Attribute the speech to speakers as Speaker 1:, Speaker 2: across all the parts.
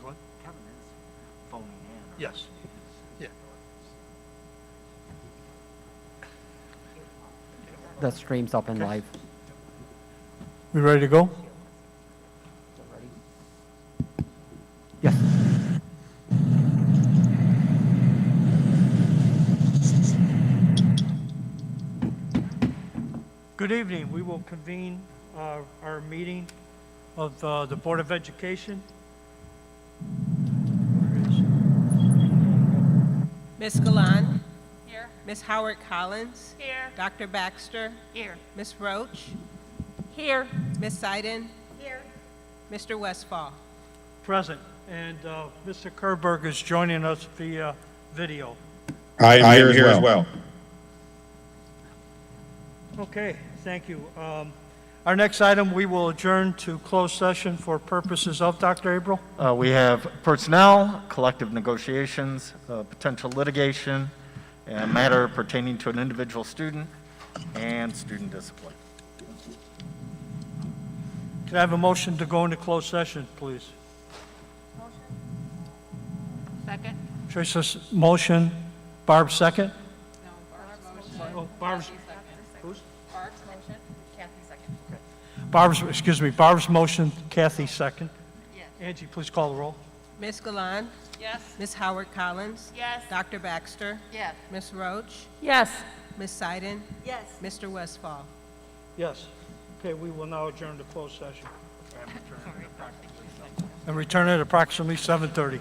Speaker 1: What?
Speaker 2: Kevin is phoning in.
Speaker 1: Yes. Yeah.
Speaker 3: The stream's up and
Speaker 1: Okay.
Speaker 3: live.
Speaker 1: We ready to go?
Speaker 3: Yes.
Speaker 1: Good evening. We will convene our meeting of the Board of Education.
Speaker 4: Ms. Galan.
Speaker 5: Here.
Speaker 4: Ms. Howard Collins.
Speaker 5: Here.
Speaker 4: Dr. Baxter.
Speaker 5: Here.
Speaker 4: Ms. Roach.
Speaker 5: Here.
Speaker 4: Ms. Seiden.
Speaker 5: Here.
Speaker 4: Mr. Westfall.
Speaker 1: Present. And Mr. Kerberg is joining us via video.
Speaker 6: I am here as well.
Speaker 1: Okay, thank you. Our next item, we will adjourn to closed session for purposes of Dr. April.
Speaker 2: We have personnel, collective negotiations, potential litigation, and a matter pertaining to an individual student, and student discipline.
Speaker 1: Can I have a motion to go into closed session, please?
Speaker 5: Second.
Speaker 1: Teresa's motion, Barb second?
Speaker 5: No, Barb's motion.
Speaker 1: Oh, Barb's,
Speaker 5: Kathy second.
Speaker 1: who's?
Speaker 5: Barb's motion, Kathy second.
Speaker 1: Barb's motion, Kathy second.
Speaker 5: Yes.
Speaker 1: Angie, please call the roll.
Speaker 4: Ms. Galan.
Speaker 5: Yes.
Speaker 4: Ms. Howard Collins.
Speaker 5: Yes.
Speaker 4: Dr. Baxter.
Speaker 5: Yes.
Speaker 4: Ms. Roach.
Speaker 5: Yes.
Speaker 4: Ms. Seiden.
Speaker 5: Yes.
Speaker 4: Mr. Westfall.
Speaker 1: Yes. Okay, we will now adjourn to closed session. And return at approximately 7:30.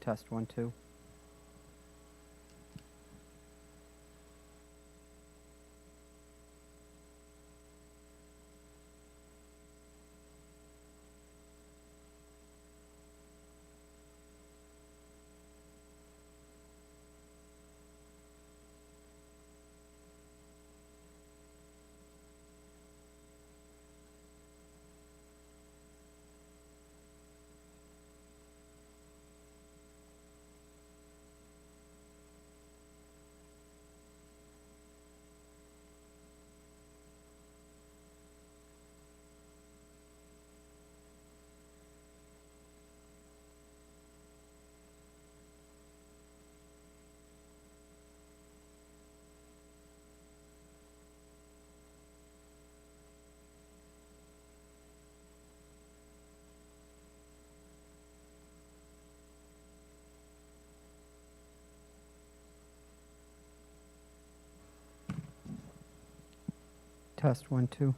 Speaker 3: Test 1, 2. Test 1, 2.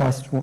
Speaker 3: Test 1.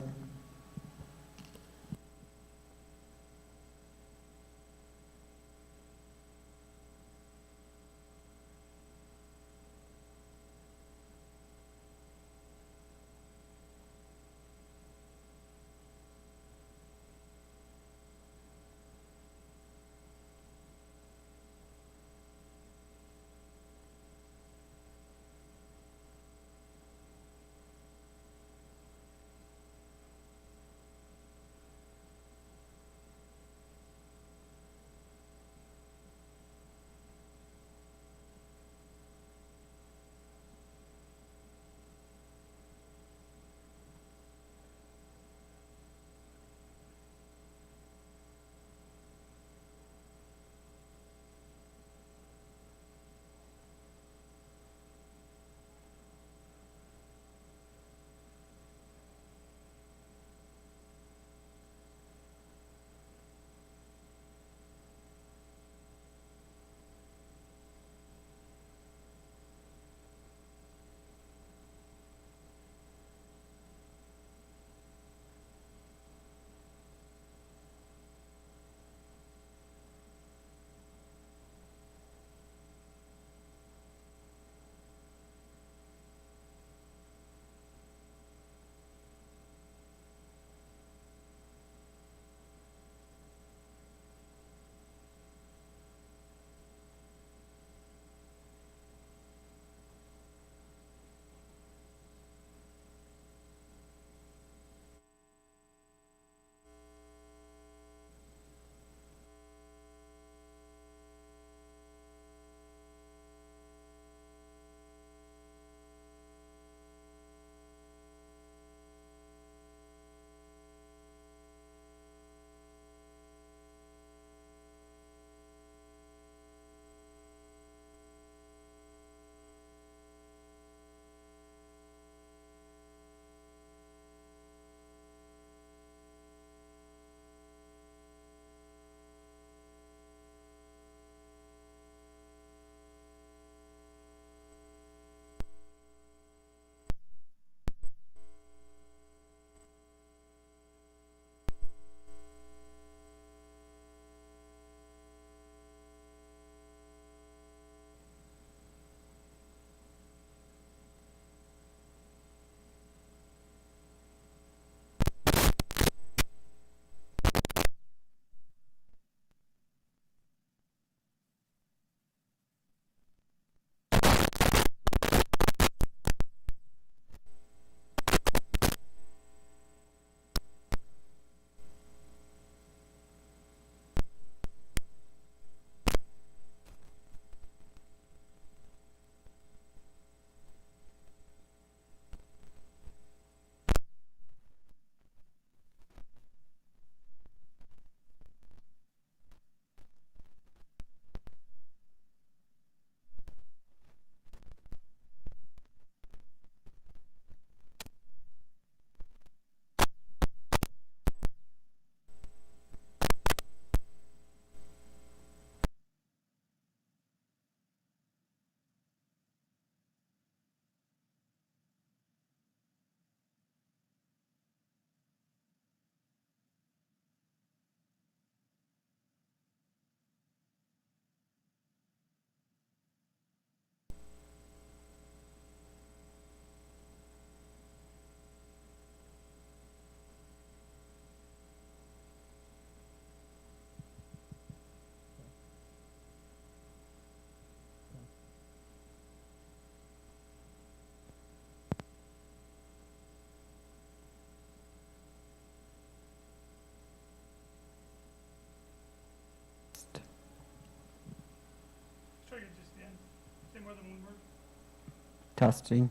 Speaker 3: Testing.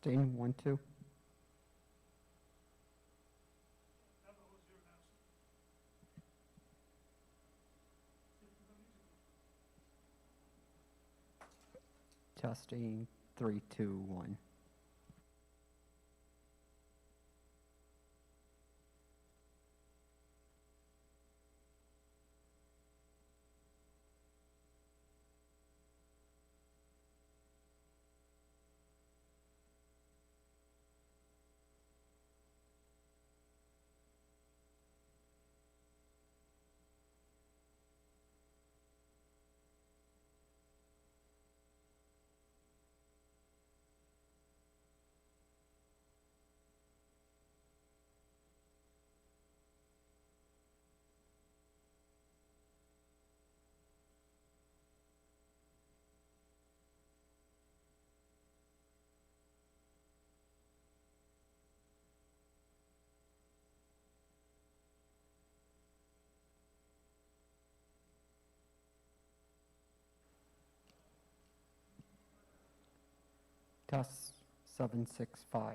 Speaker 3: Testing, 1, 2. Testing, 3, 2, 1. Test, 7, 6, 5.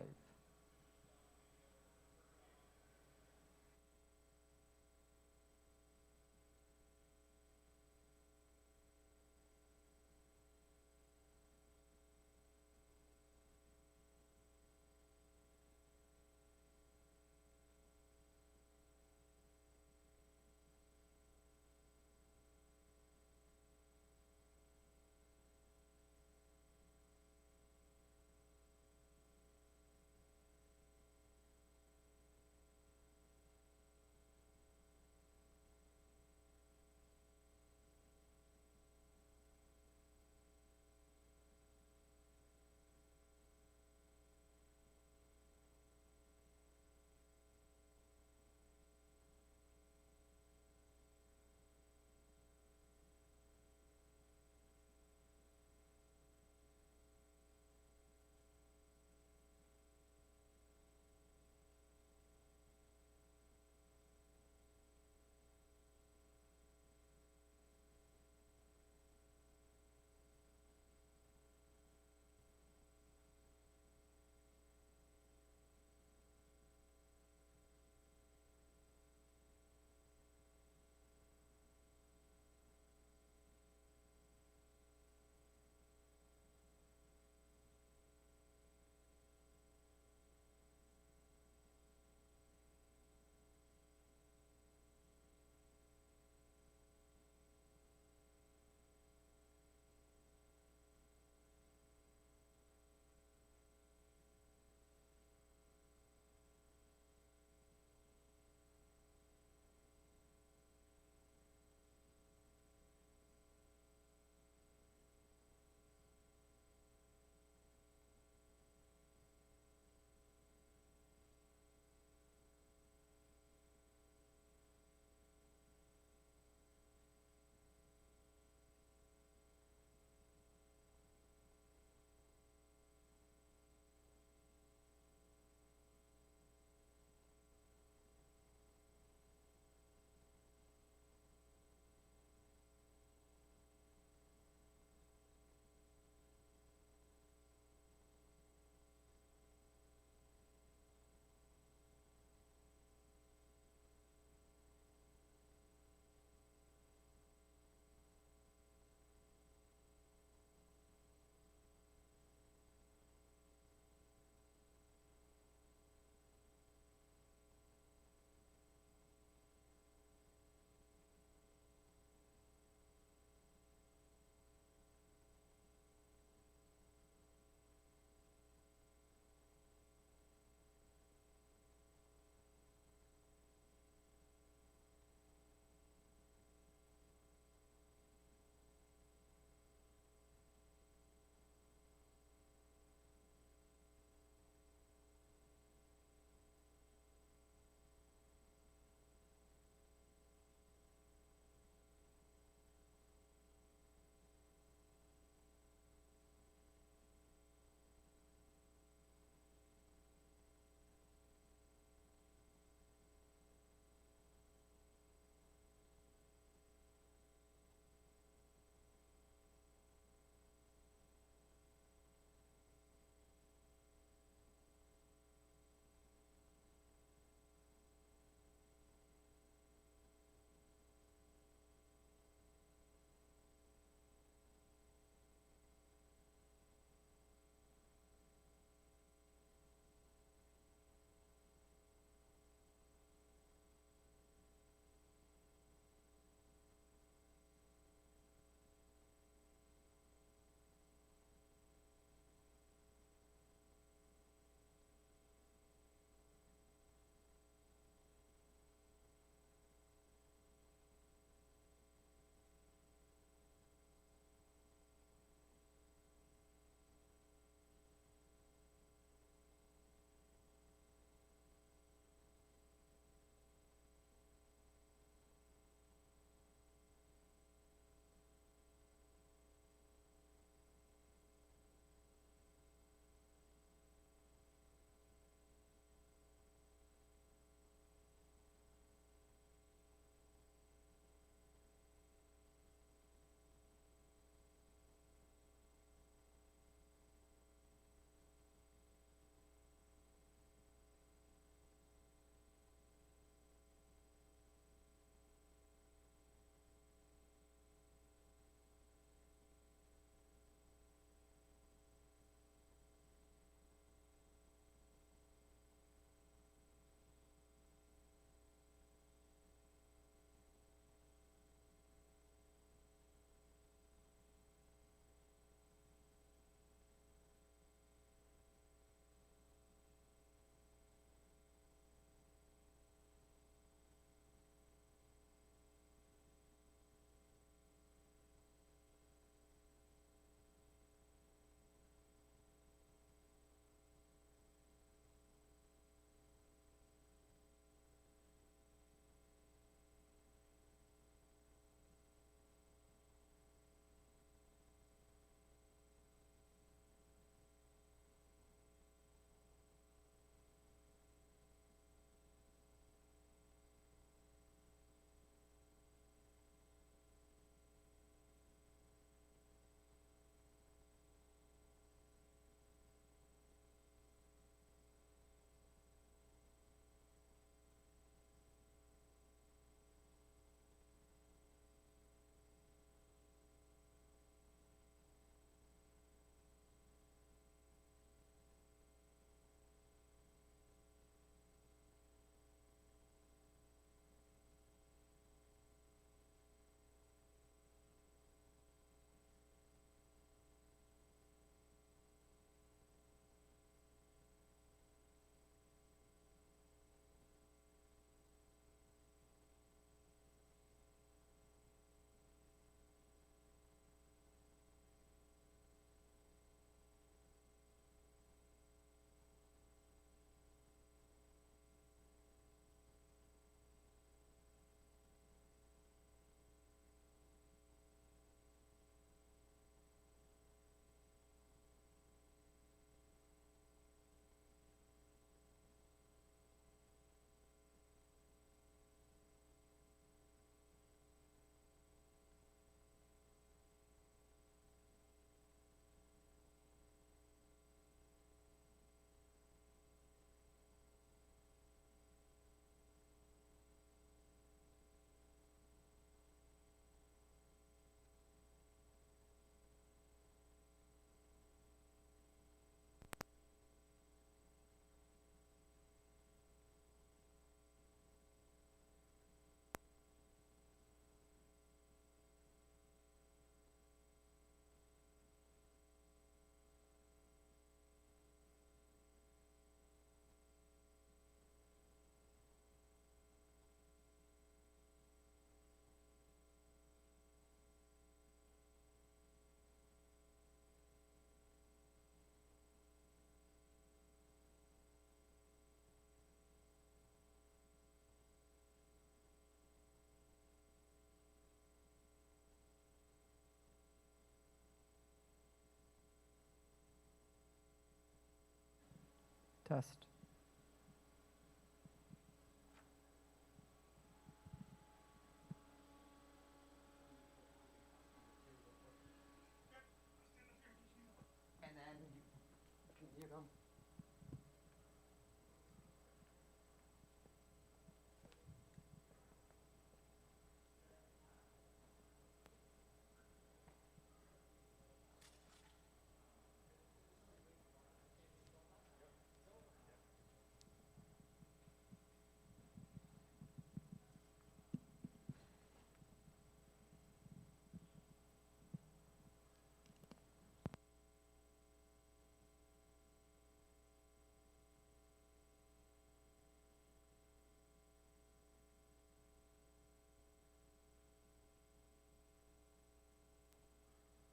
Speaker 3: Test.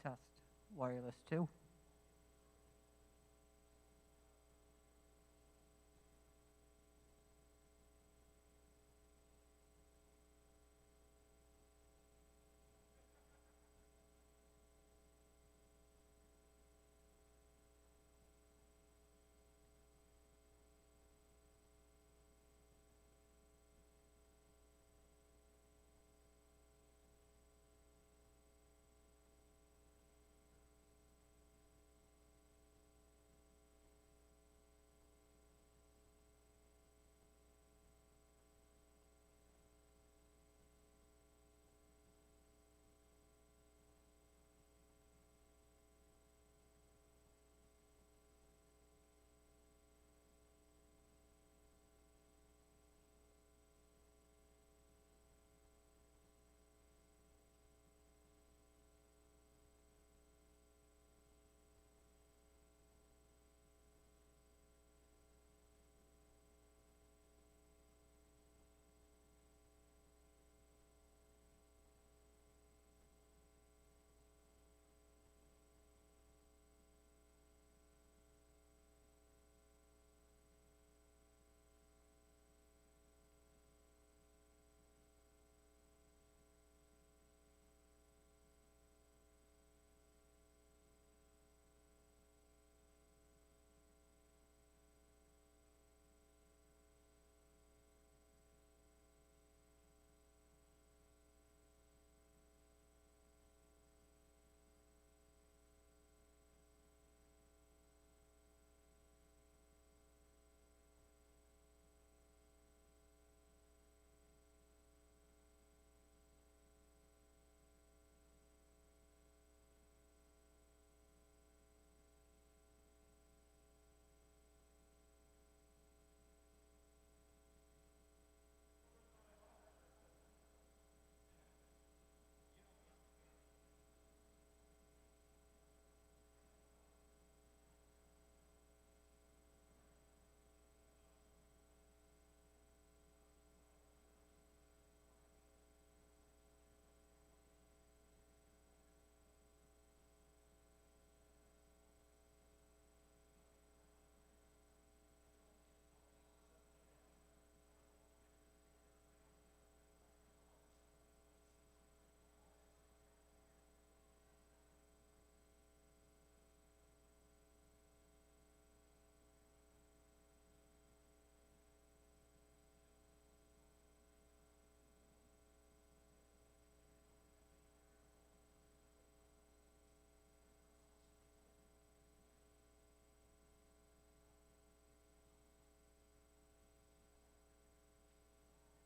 Speaker 3: Test. Wireless 2.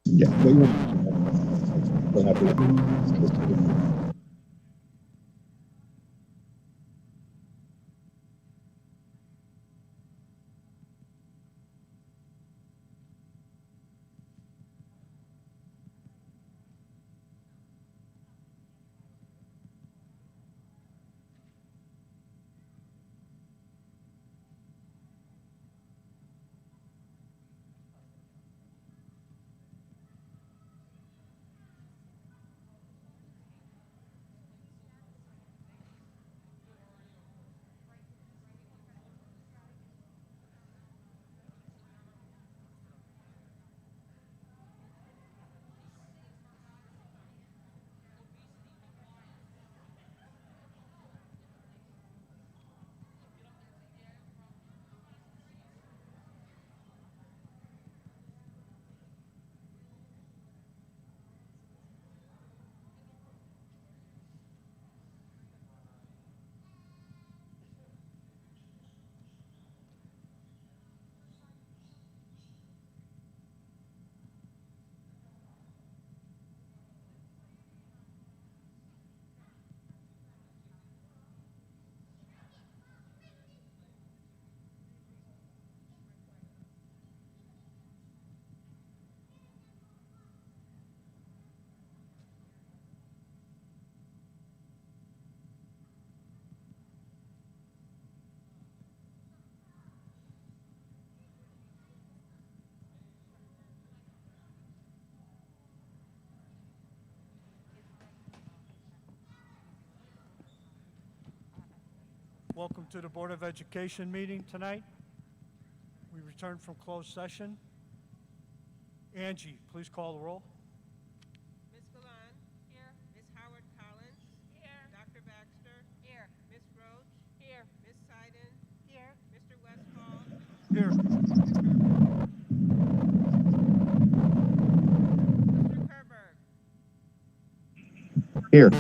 Speaker 6: Yeah. We'll have to-
Speaker 1: Welcome to the Board of Education meeting tonight. We return from closed session. Angie, please call the roll.
Speaker 4: Ms. Gallon?
Speaker 5: Here.
Speaker 4: Ms. Howard Collins?
Speaker 5: Here.
Speaker 4: Dr. Baxter?
Speaker 5: Here.
Speaker 4: Ms. Roach?
Speaker 5: Here.
Speaker 4: Ms. Seiden?
Speaker 5: Here.
Speaker 4: Mr. Westfall?
Speaker 1: Here.
Speaker 4: Mr. Kerberg?
Speaker 6: Here.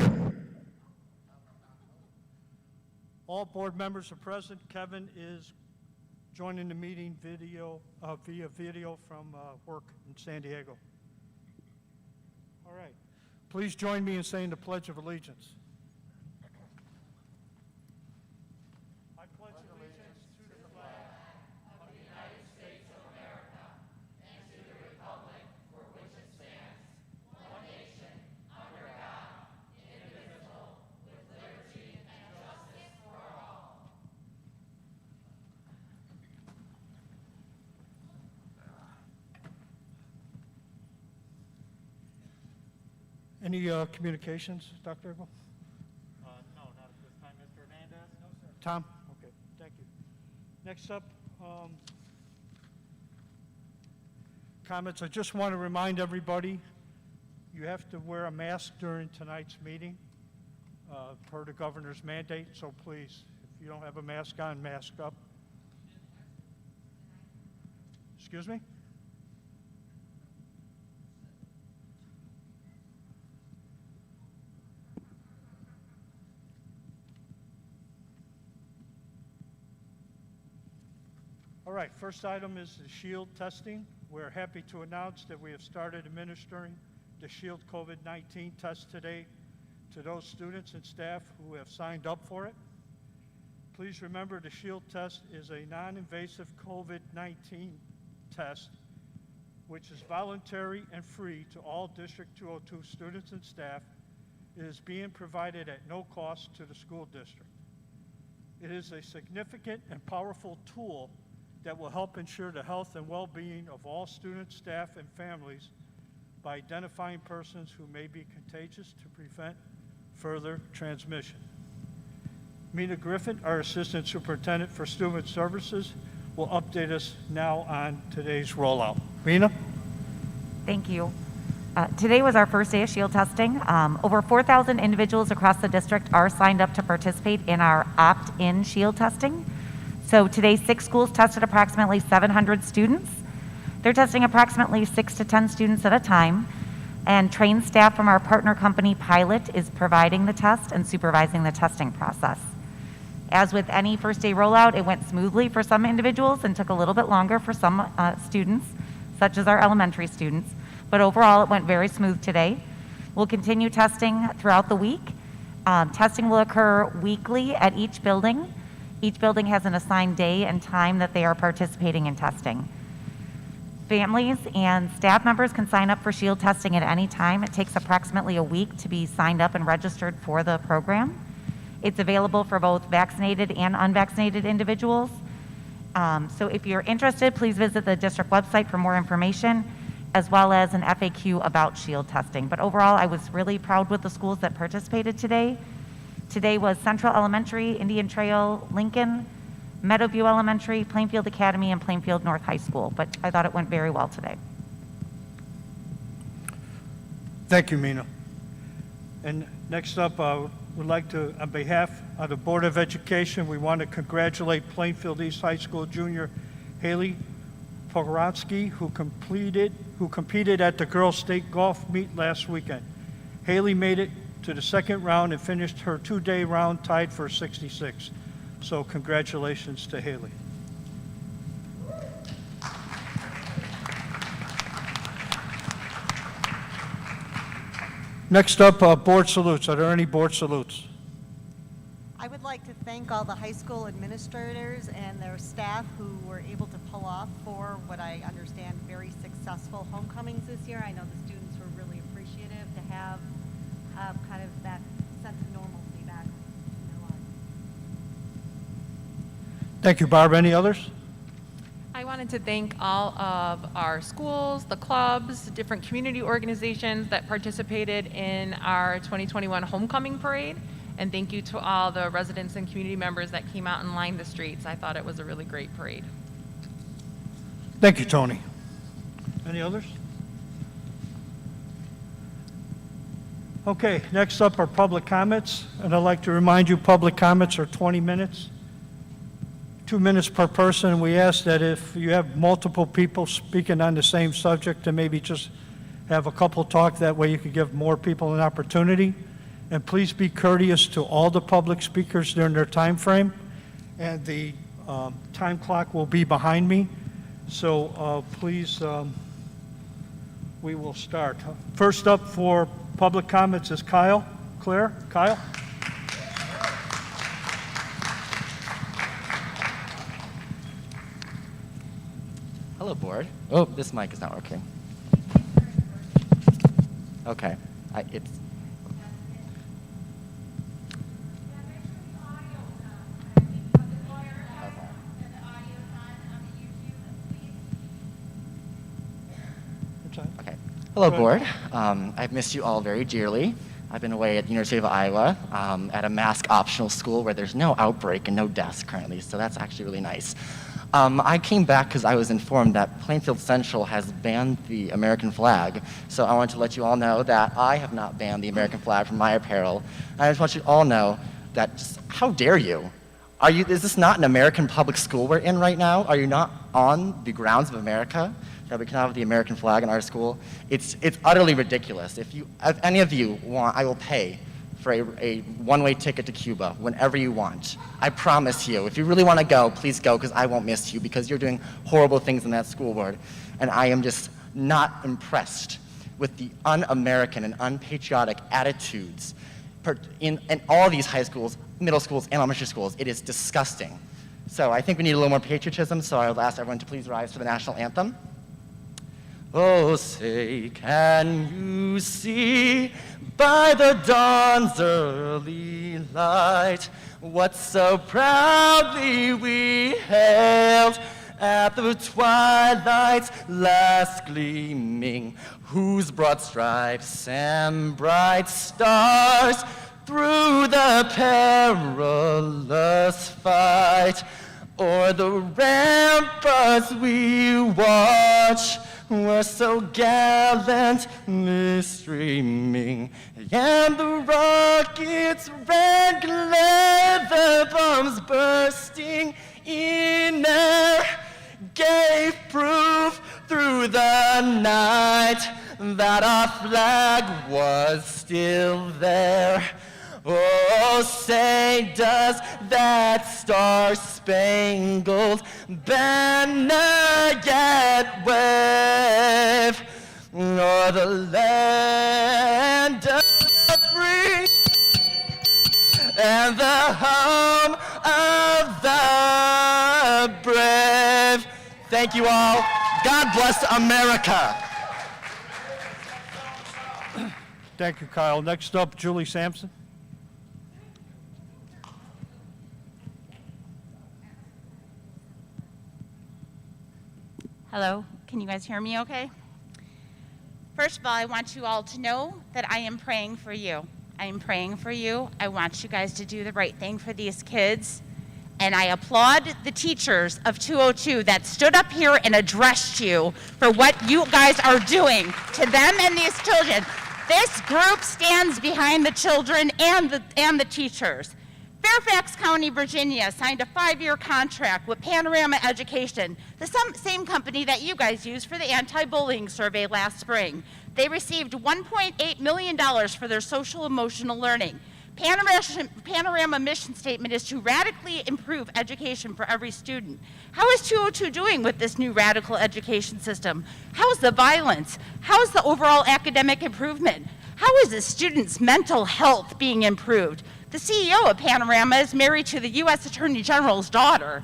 Speaker 1: All board members are present. Kevin is joining the meeting via video from work in San Diego. All right. Please join me in saying the Pledge of Allegiance. I pledge allegiance to the flag Any communications, Dr. Abel?
Speaker 2: No, not at this time, Mr. Hernandez. No, sir.
Speaker 1: Tom? Okay, thank you. Next up, comments. I just want to remind everybody, you have to wear a mask during tonight's meeting per the governor's mandate, so please, if you don't have a mask on, mask up. Excuse me? All right, first item is the SHIELD testing. We're happy to announce that we have started administering the SHIELD COVID-19 test today to those students and staff who have signed up for it. Please remember the SHIELD test is a non-invasive COVID-19 test which is voluntary and free to all District 202 students and staff. It is being provided at no cost to the school district. It is a significant and powerful tool that will help ensure the health and well-being of all students, staff, and families by identifying persons who may be contagious to prevent further transmission. Mina Griffin, our Assistant Superintendent for Student Services, will update us now on today's rollout. Mina?
Speaker 7: Thank you. Today was our first day of SHIELD testing. Over 4,000 individuals across the district are signed up to participate in our opt-in SHIELD testing. So today, 6 schools tested approximately 700 students. They're testing approximately 6 to 10 students at a time, and trained staff from our partner company, Pilot, is providing the test and supervising the testing process. As with any first day rollout, it went smoothly for some individuals and took a little bit longer for some students, such as our elementary students, but overall it went very smooth today. We'll continue testing throughout the week. Testing will occur weekly at each building. Each building has an assigned day and time that they are participating in testing. Families and staff members can sign up for SHIELD testing at any time. It takes approximately a week to be signed up and registered for the program. It's available for both vaccinated and unvaccinated individuals. So if you're interested, please visit the district website for more information, as well as an FAQ about SHIELD testing. But overall, I was really proud with the schools that participated today. Today was Central Elementary, Indian Trail, Lincoln, Meadowview Elementary, Plainfield Academy, and Plainfield North High School. But I thought it went very well today.
Speaker 1: Thank you, Mina. And next up, we'd like to, on behalf of the Board of Education, we want to congratulate Plainfield East High School junior Haley Pogoronsky, who competed at the girls' state golf meet last weekend. Haley made it to the second round and finished her 2-day round tied for 66. So congratulations to Haley. Next up, board salutes. Are there any board salutes?
Speaker 8: I would like to thank all the high school administrators and their staff who were able to pull off for what I understand very successful homecomings this year. I know the students were really appreciative to have kind of that sense of normalcy back in their lives.
Speaker 1: Thank you, Barb. Any others?
Speaker 9: I wanted to thank all of our schools, the clubs, different community organizations that participated in our 2021 homecoming parade, And thank you to all the residents and community members that came out and lined the streets. I thought it was a really great parade.
Speaker 1: Thank you, Tony. Any others? Okay, next up are public comments, and I'd like to remind you, public comments are 20 minutes, 2 minutes per person, and we ask that if you have multiple people speaking on the same subject, to maybe just have a couple talk, that way you could give more people an opportunity. And please be courteous to all the public speakers during their time frame, and the time clock will be behind me. So please, we will start. First up for public comments is Kyle. Claire? Kyle?
Speaker 10: Hello, board. Oh, this mic is not working. Okay. It's. Okay. Hello, board. I've missed you all very dearly. I've been away at the University of Iowa at a mask optional school where there's no outbreak and no deaths currently, so that's actually really nice. I came back because I was informed that Plainfield Central has banned the American flag, so I want to let you all know that I have not banned the American flag from my apparel. I just want you to all know that, just, how dare you? Is this not an American public school we're in right now? Are you not on the grounds of America that we can have the American flag in our school? It's utterly ridiculous. If any of you want, I will pay for a one-way ticket to Cuba whenever you want. I promise you. If you really want to go, please go, because I won't miss you, because you're doing horrible things in that school board. And I am just not impressed with the un-American and unpatriotic attitudes in all these high schools, middle schools, and elementary schools. It is disgusting. So I think we need a little more patriotism, so I would ask everyone to please rise for the National Anthem. Oh, say, can you see by the dawn's early light what so proudly we hailed at the twilight's last gleaming, whose broad stripes and bright stars through the perilous fight o'er the ramparts we watch were so gallantly streaming, and the rockets' red glare, the bombs bursting in air, gave proof through the night that our flag was still there. Oh, say, does that star-spangled banner yet wave o'er the land of the free and the home of the brave? Thank you all. God bless America.
Speaker 1: Thank you, Kyle. Next up, Julie Sampson.
Speaker 11: Hello, can you guys hear me okay? First of all, I want you all to know that I am praying for you. I am praying for you. I want you guys to do the right thing for these kids. And I applaud the teachers of 202 that stood up here and addressed you for what you guys are doing to them and these children. This group stands behind the children and the teachers. Fairfax County, Virginia signed a 5-year contract with Panorama Education, the same company that you guys used for the anti-bullying survey last spring. They received $1.8 million for their social emotional learning. Panorama mission statement is to radically improve education for every student. How is 202 doing with this new radical education system? How's the violence? How's the overall academic improvement? How is the students' mental health being improved? The CEO of Panorama is married to the U.S. Attorney General's daughter.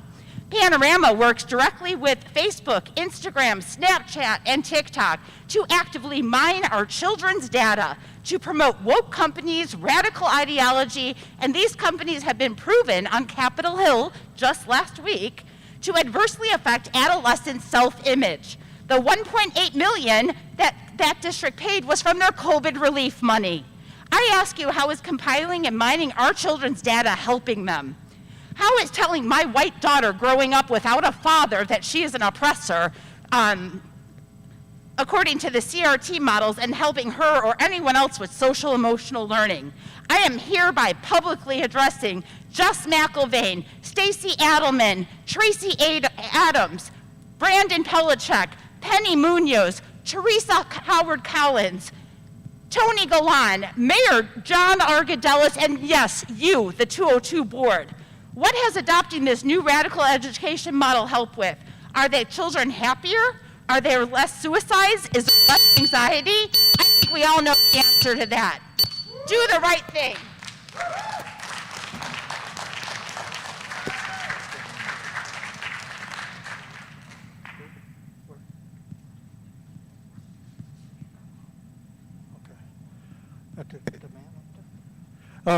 Speaker 11: Panorama works directly with Facebook, Instagram, Snapchat, and TikTok to actively mine our children's data to promote woke companies, radical ideology, and these companies have been proven on Capitol Hill just last week to adversely affect adolescent self-image. The $1.8 million that district paid was from their COVID relief money. I ask you, how is compiling and mining our children's data helping them? How is telling my white daughter growing up without a father that she is an oppressor, according to the CRT models, and helping her or anyone else with social emotional learning? I am hereby publicly addressing Jess McIlvain, Stacey Adelman, Tracy Adams, Brandon Pelichek, Penny Munoz, Teresa Howard Collins, Tony Galan, Mayor John Argadelis, and yes, you, the 202 board. What has adopting this new radical education model help with? Are the children happier? Are there less suicides? Is there less anxiety? I think we all know the answer to that. Do the right thing.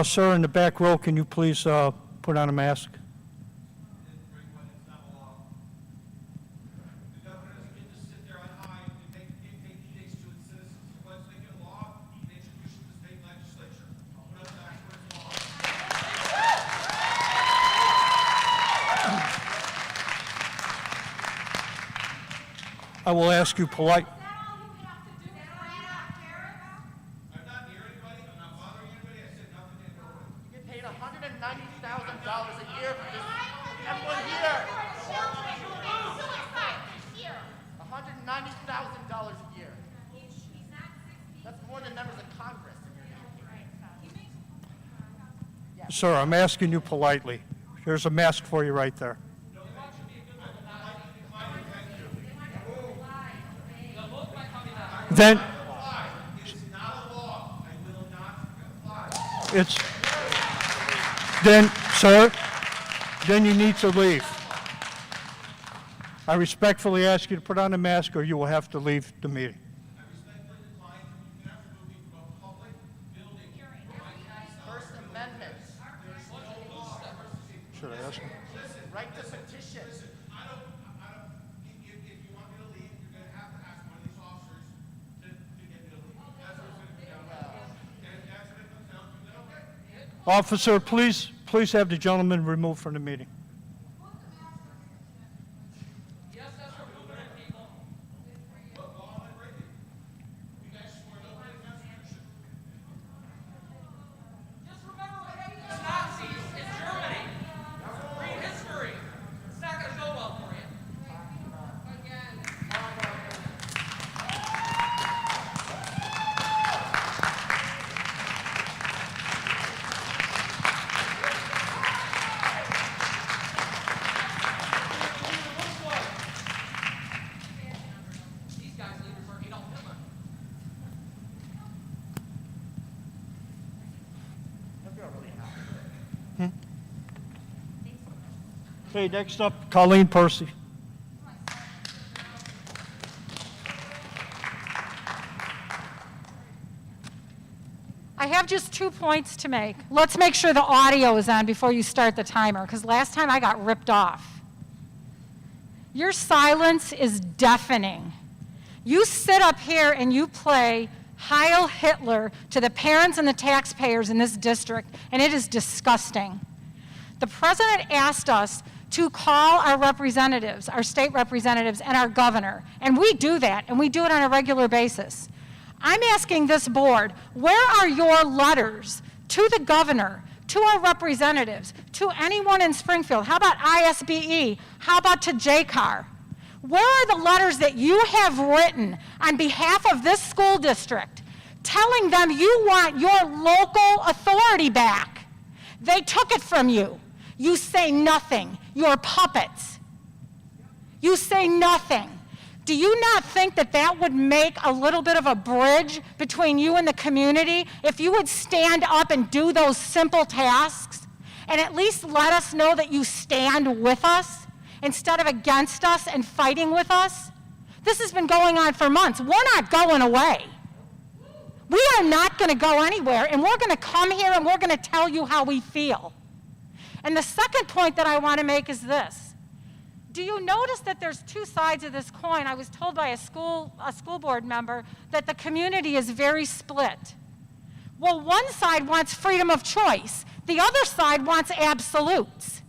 Speaker 1: Sir, in the back row, can you please put on a mask? I will ask you polite. Sir, I'm asking you politely. There's a mask for you right there. Then it's then, sir, then you need to leave. I respectfully ask you to put on a mask, or you will have to leave the meeting. Should I ask him?
Speaker 10: Right to petition.
Speaker 1: Officer, please have the gentleman removed from the meeting. Okay, next up, Colleen Percy.
Speaker 12: I have just 2 points to make. Let's make sure the audio is on before you start the timer, because last time I got ripped off. Your silence is deafening. You sit up here and you play Heil Hitler to the parents and the taxpayers in this district, and it is disgusting. The president asked us to call our representatives, our state representatives, and our governor, and we do that, and we do it on a regular basis. I'm asking this board, where are your letters to the governor, to our representatives, to anyone in Springfield? How about ISBE? How about to JCAR? Where are the letters that you have written on behalf of this school district telling them you want your local authority back? They took it from you. You say nothing. You're puppets. You say nothing. Do you not think that that would make a little bit of a bridge between you and the community if you would stand up and do those simple tasks and at least let us know that you stand with us instead of against us and fighting with us? This has been going on for months. We're not going away. We are not going to go anywhere, and we're going to come here and we're going to tell you how we feel. And the second point that I want to make is this. Do you notice that there's 2 sides of this coin? I was told by a school board member that the community is very split. Well, one side wants freedom of choice. The other side wants absolutes.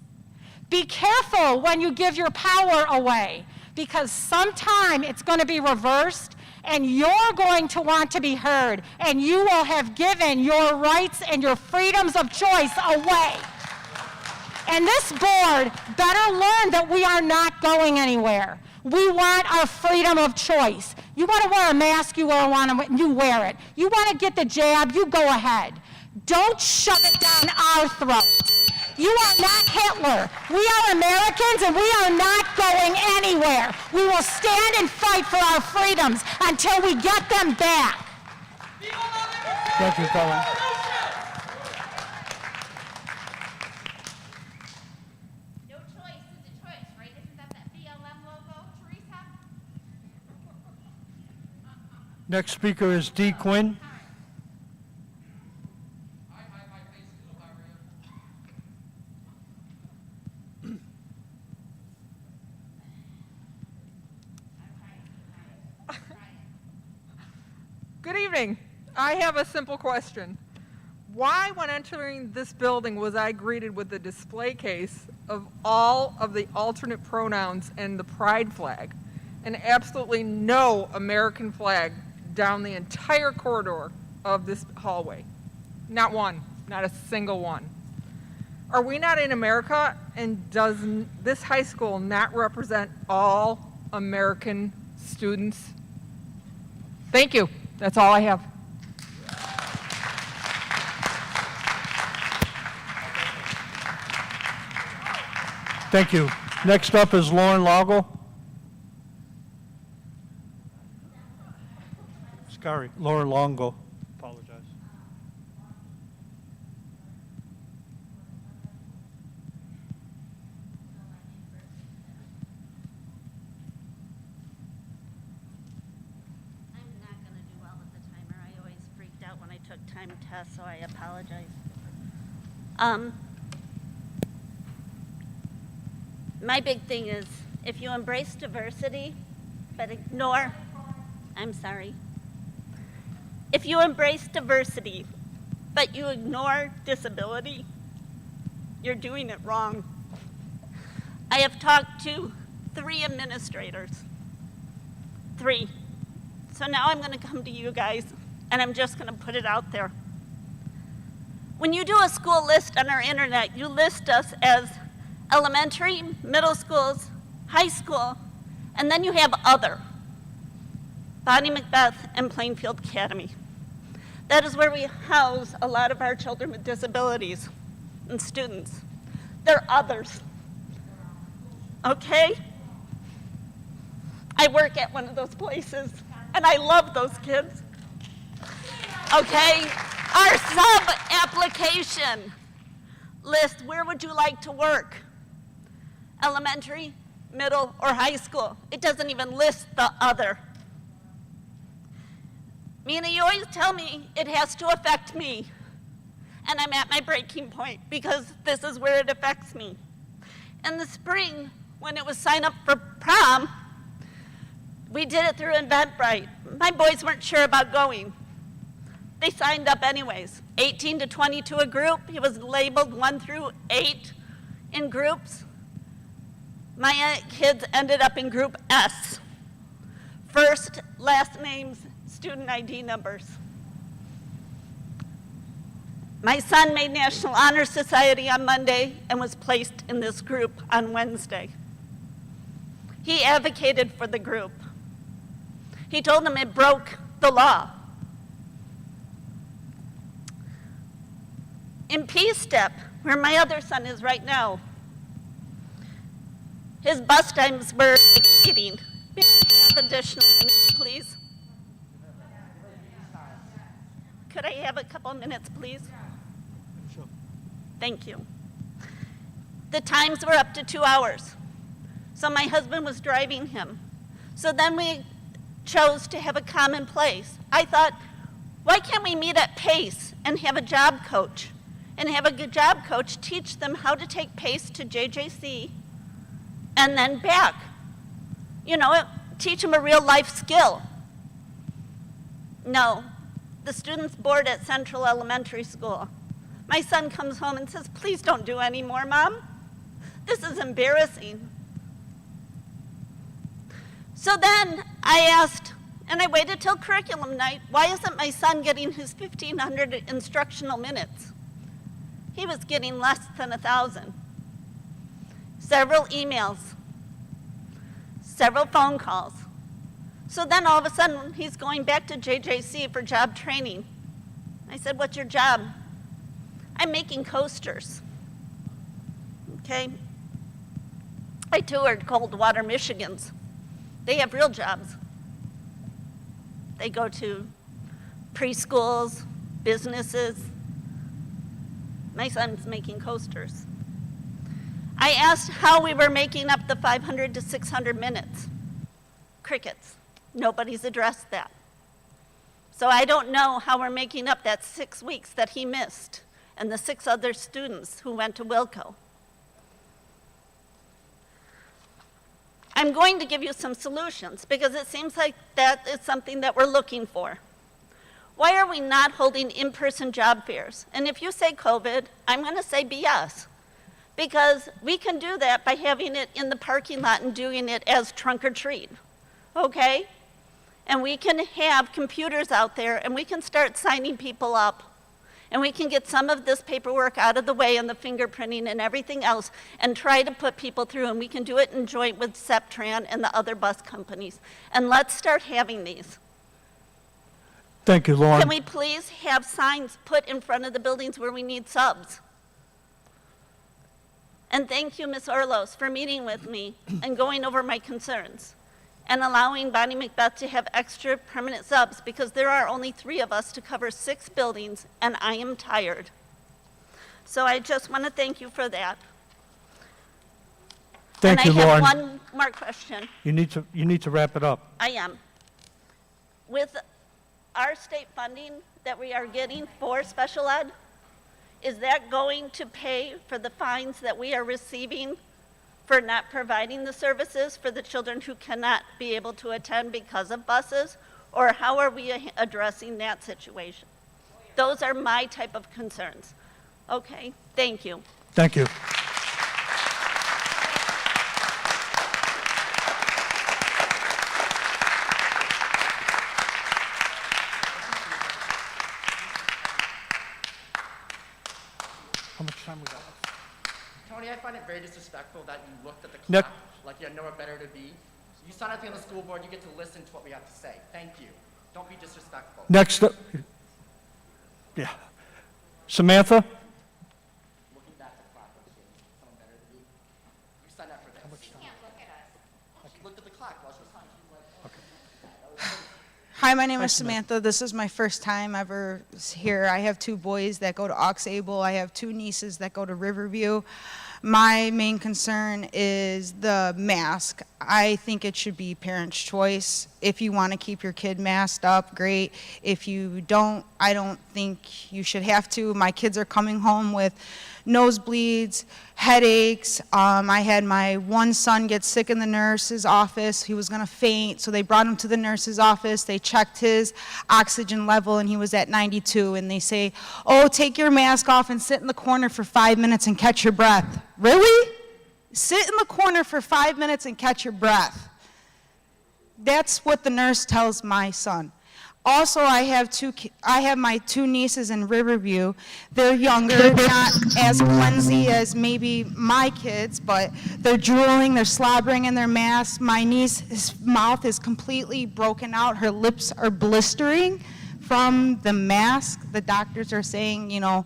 Speaker 12: Be careful when you give your power away, because sometime it's going to be reversed, and you're going to want to be heard, and you will have given your rights and your freedoms of choice away. And this board better learn that we are not going anywhere. We want our freedom of choice. You want to wear a mask, you wear it. You want to get the jab, you go ahead. Don't shove it down our throats. You are not Hitler. We are Americans, and we are not going anywhere. We will stand and fight for our freedoms until we get them back.
Speaker 1: Thank you, Colin.
Speaker 11: No choice is a choice, right? Isn't that BLM logo, Teresa?
Speaker 1: Next speaker is Dee Quinn.
Speaker 13: Good evening. I have a simple question. Why, when entering this building, was I greeted with a display case of all of the alternate pronouns and the pride flag, and absolutely no American flag down the entire corridor of this hallway? Not one, not a single one. Are we not in America, and does this high school not represent all American students? Thank you. That's all I have.
Speaker 1: Thank you. Next up is Lauren Lago. Sorry, Lauren Longo. Apologize.
Speaker 14: I'm not going to do well with the timer. I always freaked out when I took time tests, so I apologize. My big thing is if you embrace diversity, but ignore, I'm sorry. If you embrace diversity, but you ignore disability, you're doing it wrong. I have talked to 3 administrators. 3. So now I'm going to come to you guys, and I'm just going to put it out there. When you do a school list on our internet, you list us as elementary, middle schools, high school, and then you have other. Bonnie Macbeth and Plainfield Academy. That is where we house a lot of our children with disabilities and students. They're others. Okay? I work at one of those places, and I love those kids. Okay? Our sub-application list, where would you like to work? Elementary, middle, or high school. It doesn't even list the other. Mina, you always tell me it has to affect me. And I'm at my breaking point because this is where it affects me. In the spring, when it was sign up for prom, we did it through Eventbrite. My boys weren't sure about going. They signed up anyways. 18 to 22 a group. It was labeled 1 through 8 in groups. My kids ended up in group S. First, last names, student ID numbers. My son made National Honor Society on Monday and was placed in this group on Wednesday. He advocated for the group. He told them it broke the law. In P-Step, where my other son is right now, his bus times were exceeding. May I have additional minutes, please? Could I have a couple minutes, please?
Speaker 1: Sure.
Speaker 14: Thank you. The times were up to 2 hours. So my husband was driving him. So then we chose to have a common place. I thought, why can't we meet at PACE and have a job coach? And have a good job coach teach them how to take PACE to JJC and then back. You know, teach them a real life skill. No, the students board at Central Elementary School. My son comes home and says, please don't do any more, Mom. This is embarrassing. So then I asked, and I waited till curriculum night, why isn't my son getting his 1,500 instructional minutes? He was getting less than 1,000. Several emails, several phone calls. So then all of a sudden, he's going back to JJC for job training. I said, what's your job? I'm making coasters. Okay? I toured Coldwater, Michigan's. They have real jobs. They go to preschools, businesses. My son's making coasters. I asked how we were making up the 500 to 600 minutes. Crickets. Nobody's addressed that. So I don't know how we're making up that 6 weeks that he missed and the 6 other students who went to Wilco. I'm going to give you some solutions because it seems like that is something that we're looking for. Why are we not holding in-person job fairs? And if you say COVID, I'm going to say BS. Because we can do that by having it in the parking lot and doing it as trunk or treat, okay? And we can have computers out there and we can start signing people up. And we can get some of this paperwork out of the way and the fingerprinting and everything else and try to put people through. And we can do it in joint with Septran and the other bus companies. And let's start having these.
Speaker 1: Thank you, Lauren.
Speaker 14: Can we please have signs put in front of the buildings where we need subs? And thank you, Ms. Orlos, for meeting with me and going over my concerns and allowing Bonnie Macbeth to have extra permanent subs because there are only 3 of us to cover 6 buildings and I am tired. So I just want to thank you for that.
Speaker 1: Thank you, Lauren.
Speaker 14: And I have one more question.
Speaker 1: You need to wrap it up.
Speaker 14: I am. With our state funding that we are getting for special ed, is that going to pay for the fines that we are receiving for not providing the services for the children who cannot be able to attend because of buses? Or how are we addressing that situation? Those are my type of concerns. Okay, thank you.
Speaker 1: Thank you. How much time we got?
Speaker 10: Tony, I find it very disrespectful that you looked at the
Speaker 1: Nick.
Speaker 10: clock like you had nowhere better to be. You signed up to be on the school board, you get to listen to what we have to say. Thank you. Don't be disrespectful.
Speaker 1: Next up. Yeah. Samantha?
Speaker 10: Looking back at the clock, like you had someone better to be. You signed up for this. You can't look at us. She looked at the clock while she was talking. She was like,
Speaker 15: Hi, my name is Samantha. This is my first time ever here. I have 2 boys that go to Aux Able. I have 2 nieces that go to Riverview. My main concern is the mask. I think it should be parents' choice. If you want to keep your kid masked up, great. If you don't, I don't think you should have to. My kids are coming home with nosebleeds, headaches. I had my one son get sick in the nurse's office. He was going to faint, so they brought him to the nurse's office. They checked his oxygen level, and he was at 92. And they say, oh, take your mask off and sit in the corner for 5 minutes and catch your breath. Really? Sit in the corner for 5 minutes and catch your breath. That's what the nurse tells my son. Also, I have my 2 nieces in Riverview. They're younger, not as flimsy as maybe my kids, but they're drooling, they're slobbering in their masks. My niece's mouth is completely broken out. Her lips are blistering from the mask. The doctors are saying, you know,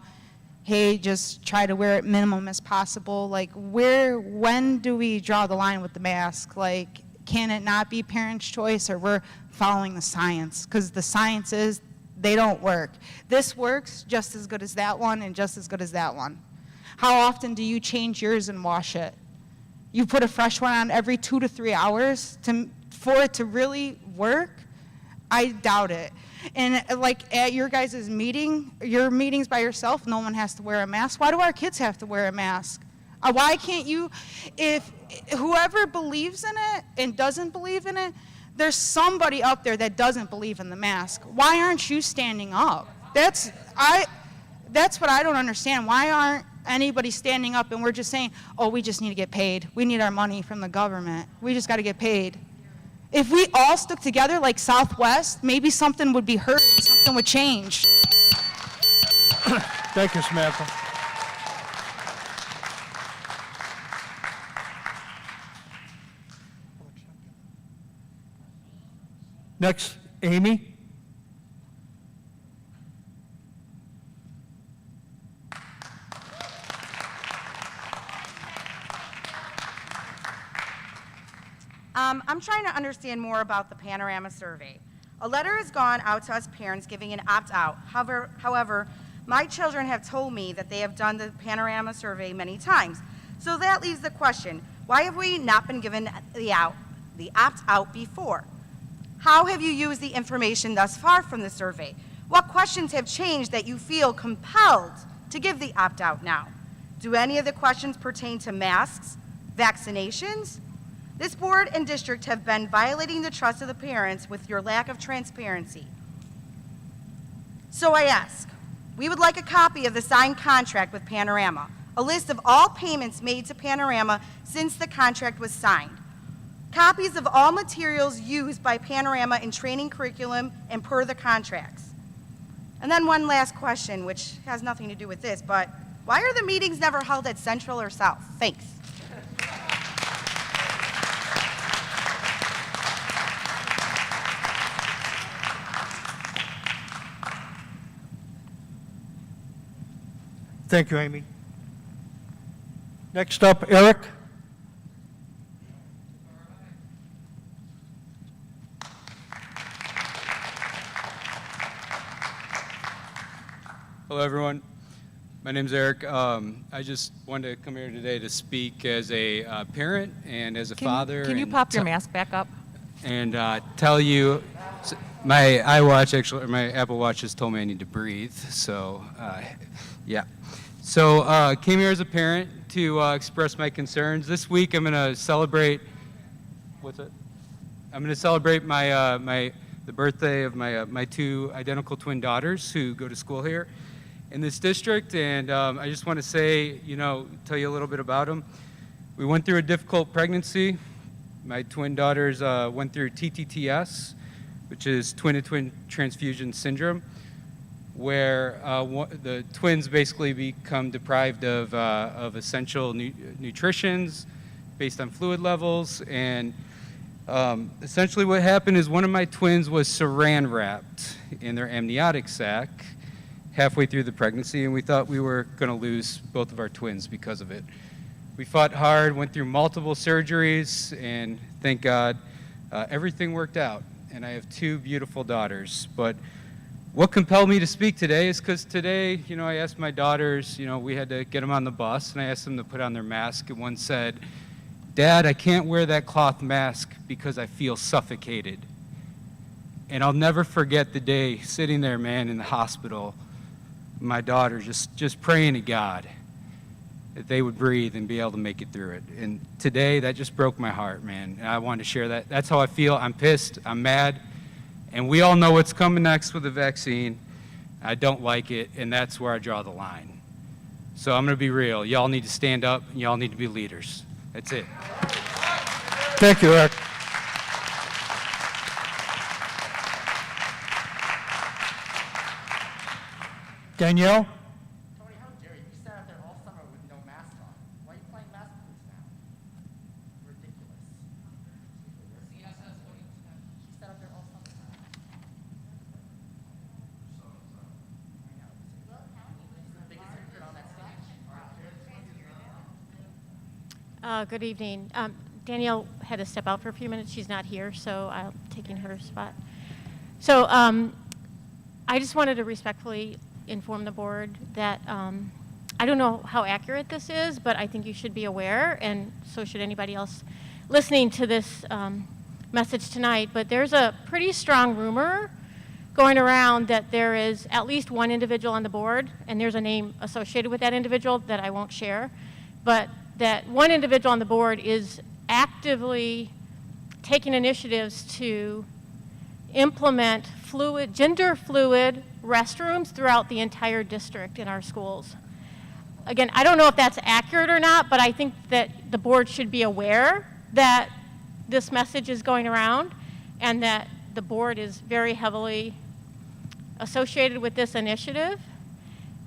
Speaker 15: hey, just try to wear it minimum as possible. Like, when do we draw the line with the mask? Like, can it not be parents' choice, or we're following the science? Because the science is they don't work. This works just as good as that one and just as good as that one. How often do you change yours and wash it? You put a fresh one on every 2 to 3 hours for it to really work? I doubt it. And like at your guys' meeting, your meetings by yourself, no one has to wear a mask. Why do our kids have to wear a mask? Why can't you, if whoever believes in it and doesn't believe in it, there's somebody up there that doesn't believe in the mask. Why aren't you standing up? That's what I don't understand. Why aren't anybody standing up and we're just saying, oh, we just need to get paid. We need our money from the government. We just got to get paid. If we all stuck together like Southwest, maybe something would be heard and something would change.
Speaker 1: Thank you, Samantha. Next, Amy.
Speaker 16: I'm trying to understand more about the Panorama survey. A letter has gone out to us parents giving an opt-out. However, my children have told me that they have done the Panorama survey many times. So that leaves the question, why have we not been given the opt-out before? How have you used the information thus far from the survey? What questions have changed that you feel compelled to give the opt-out now? Do any of the questions pertain to masks, vaccinations? This board and district have been violating the trust of the parents with your lack of transparency. So I ask, we would like a copy of the signed contract with Panorama, a list of all payments made to Panorama since the contract was signed, copies of all materials used by Panorama in training curriculum and per the contracts. And then one last question, which has nothing to do with this, but why are the meetings never held at Central or South? Thanks.
Speaker 1: Thank you, Amy. Next up, Eric.
Speaker 17: Hello, everyone. My name's Eric. I just wanted to come here today to speak as a parent and as a father.
Speaker 9: Can you
Speaker 17: and
Speaker 9: pop your mask back up?
Speaker 17: And tell you, my iWatch actually, or my Apple Watch just told me I need to breathe. So, yeah. So, came here as a parent to express my concerns. This week, I'm going to celebrate. What's it? I'm going to celebrate the birthday of my two identical twin daughters who go to school here in this district, and I just want to say, tell you a little bit about them. We went through a difficult pregnancy. My twin daughters went through TTTS, which is twin-to-twin transfusion syndrome, where the twins basically become deprived of essential nutritions based on fluid levels, and essentially what happened is one of my twins was saran wrapped in their amniotic sac halfway through the pregnancy, and we thought we were going to lose both of our twins because of it. We fought hard, went through multiple surgeries, and thank God everything worked out. And I have two beautiful daughters. But what compelled me to speak today is because today, I asked my daughters, we had to get them on the bus, and I asked them to put on their mask, and one said, "Dad, I can't wear that cloth mask because I feel suffocated." And I'll never forget the day sitting there, man, in the hospital, my daughter just praying to God that they would breathe and be able to make it through it. And today, that just broke my heart, man. And I wanted to share that. That's how I feel. I'm pissed. I'm mad. And we all know what's coming next with the vaccine. I don't like it, and that's where I draw the line. So I'm going to be real. Y'all need to stand up, and y'all need to be leaders. That's it.
Speaker 1: Thank you, Eric. Danielle?
Speaker 10: Tony, how dare you? You sat out there all summer with no mask on. Why are you playing mask police now? Ridiculous. She sat out there all summer. The biggest hypocrite on that stage.
Speaker 18: Good evening. Danielle had to step out for a few minutes. She's not here, so I'm taking her spot. So I just wanted to respectfully inform the board that I don't know how accurate this is, but I think you should be aware, and so should anybody else listening to this message tonight. But there's a pretty strong rumor going around that there is at least one individual on the board, and there's a name associated with that individual that I won't share, but that one individual on the board is actively taking initiatives to implement gender fluid restrooms throughout the entire district in our schools. Again, I don't know if that's accurate or not, but I think that the board should be aware that this message is going around and that the board is very heavily associated with this initiative.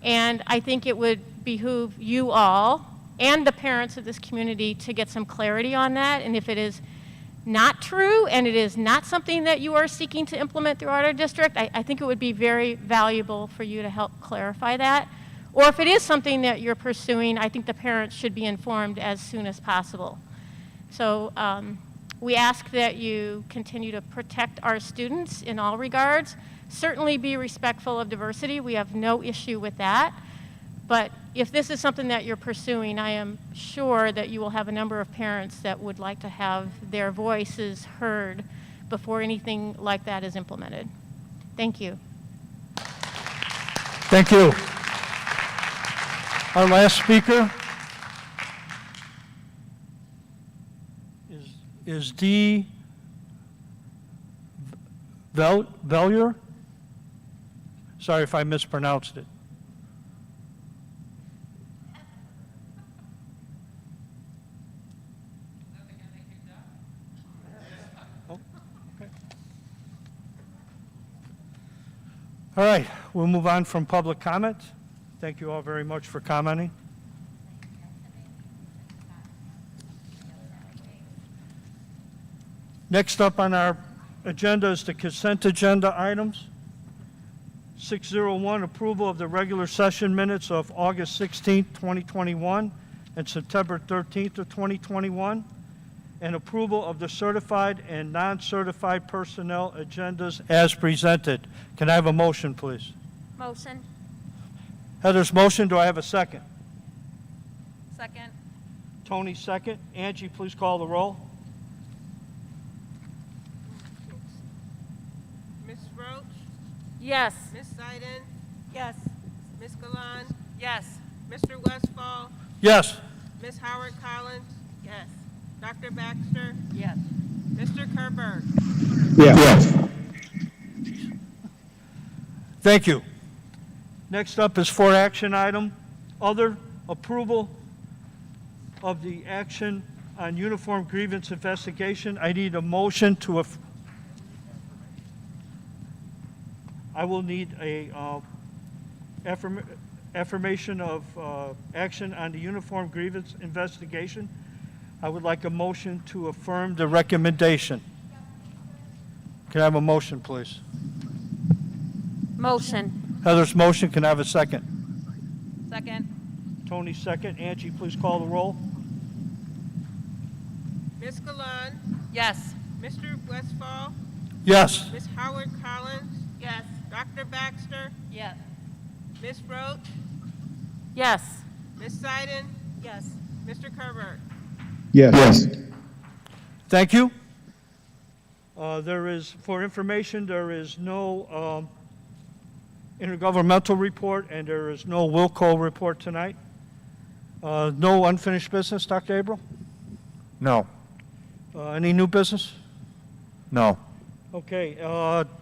Speaker 18: And I think it would behoove you all and the parents of this community to get some clarity on that. And if it is not true and it is not something that you are seeking to implement throughout our district, I think it would be very valuable for you to help clarify that. Or if it is something that you're pursuing, I think the parents should be informed as soon as possible. So we ask that you continue to protect our students in all regards. Certainly be respectful of diversity. We have no issue with that. But if this is something that you're pursuing, I am sure that you will have a number of parents that would like to have their voices heard before anything like that is implemented. Thank you.
Speaker 1: Thank you. Our last speaker is Dee Velier. Sorry if I mispronounced it. Oh, okay. All right, we'll move on from public comment. Thank you all very much for commenting. Next up on our agenda is the consent agenda items. 601, approval of the regular session minutes of August 16th, 2021 and September 13th of 2021, and approval of the certified and non-certified personnel agendas as presented. Can I have a motion, please?
Speaker 5: Motion.
Speaker 1: Heather's motion, do I have a second?
Speaker 5: Second.
Speaker 1: Tony, second. Angie, please call the roll.
Speaker 4: Ms. Roach?
Speaker 5: Yes.
Speaker 4: Ms. Seiden?
Speaker 8: Yes.
Speaker 4: Ms. Galan?
Speaker 5: Yes.
Speaker 4: Mr. Westfall?
Speaker 1: Yes.
Speaker 4: Ms. Howard Collins?
Speaker 5: Yes.
Speaker 4: Dr. Baxter?
Speaker 5: Yes.
Speaker 4: Mr. Kerberg?
Speaker 6: Yes.
Speaker 1: Thank you. Next up is for action item, other approval of the action on uniform grievance investigation. I need a motion to, I will need a affirmation of action on the uniform grievance investigation. I would like a motion to affirm the recommendation. Can I have a motion, please?
Speaker 5: Motion.
Speaker 1: Heather's motion, can I have a second?
Speaker 5: Second.
Speaker 1: Tony, second. Angie, please call the roll.
Speaker 4: Ms. Galan?
Speaker 5: Yes.
Speaker 4: Mr. Westfall?
Speaker 1: Yes.
Speaker 4: Ms. Howard Collins?
Speaker 5: Yes.
Speaker 4: Dr. Baxter?
Speaker 5: Yes.
Speaker 4: Ms. Roach?
Speaker 5: Yes.
Speaker 4: Ms. Seiden?
Speaker 8: Yes.
Speaker 4: Mr. Kerberg?
Speaker 6: Yes.
Speaker 1: Thank you. There is, for information, there is no intergovernmental report and there is no Wilco report tonight. No unfinished business, Dr. Abel?
Speaker 2: No.
Speaker 1: Any new business?
Speaker 2: No.
Speaker 1: Okay,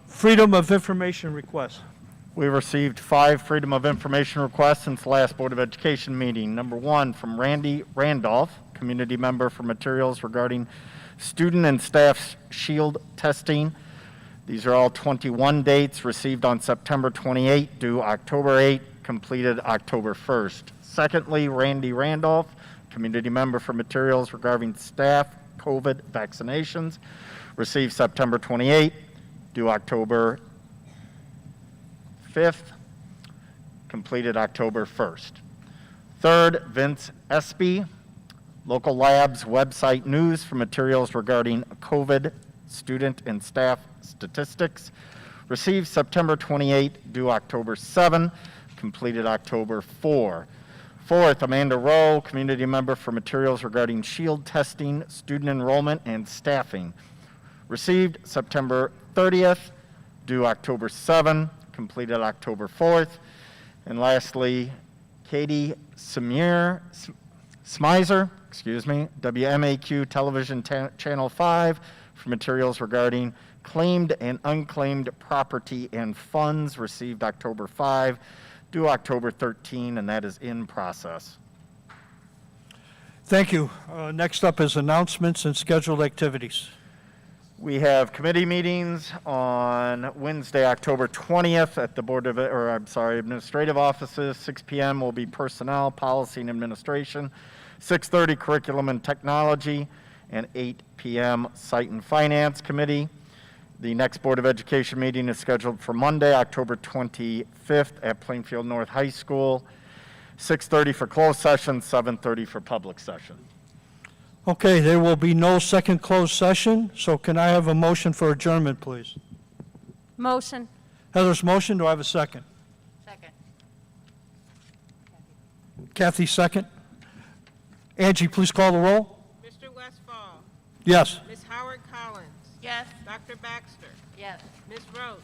Speaker 1: freedom of information request.
Speaker 2: We received 5 Freedom of Information requests since the last Board of Education meeting. Number 1 from Randy Randolph, community member, for materials regarding student and staff shield testing. These are all 21 dates, received on September 28, due October 8, completed October 1st. Secondly, Randy Randolph, community member, for materials regarding staff COVID vaccinations, received September 28, due October 5th, completed October 1st. Third, Vince Espy, local labs website news, for materials regarding COVID student and staff statistics, received September 28, due October 7, completed October 4. Fourth, Amanda Rowe, community member, for materials regarding shield testing, student enrollment, and staffing, received September 30th, due October 7, completed October 4th. And lastly, Katie Smizer, WMAQ Television Channel 5, for materials regarding claimed and unclaimed property and funds received October 5, due October 13, and that is in process.
Speaker 1: Thank you. Next up is announcements and scheduled activities.
Speaker 2: We have committee meetings on Wednesday, October 20th at the administrative offices. 6 p.m. will be personnel, policy, and administration. 6:30 curriculum and technology, and 8 p.m. site and finance committee. The next Board of Education meeting is scheduled for Monday, October 25th at Plainfield North High School. 6:30 for closed session, 7:30 for public session.
Speaker 1: Okay, there will be no second closed session, so can I have a motion for adjournment, please?
Speaker 5: Motion.
Speaker 1: Heather's motion, do I have a second?
Speaker 5: Second.
Speaker 1: Kathy, second. Angie, please call the roll.
Speaker 4: Mr. Westfall.
Speaker 1: Yes.
Speaker 4: Ms. Howard Collins.
Speaker 5: Yes.
Speaker 4: Dr. Baxter.
Speaker 5: Yes.
Speaker 4: Ms. Roach.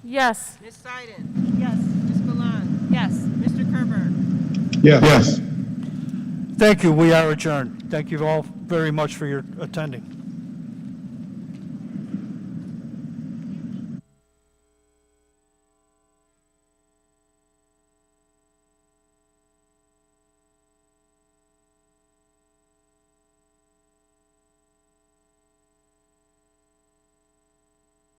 Speaker 5: Yes.
Speaker 4: Ms. Seiden.
Speaker 8: Yes.
Speaker 4: Ms. Galan.
Speaker 5: Yes.
Speaker 4: Mr. Kerber.
Speaker 6: Yes.
Speaker 1: Thank you, we are adjourned. Thank you all very much for your attending.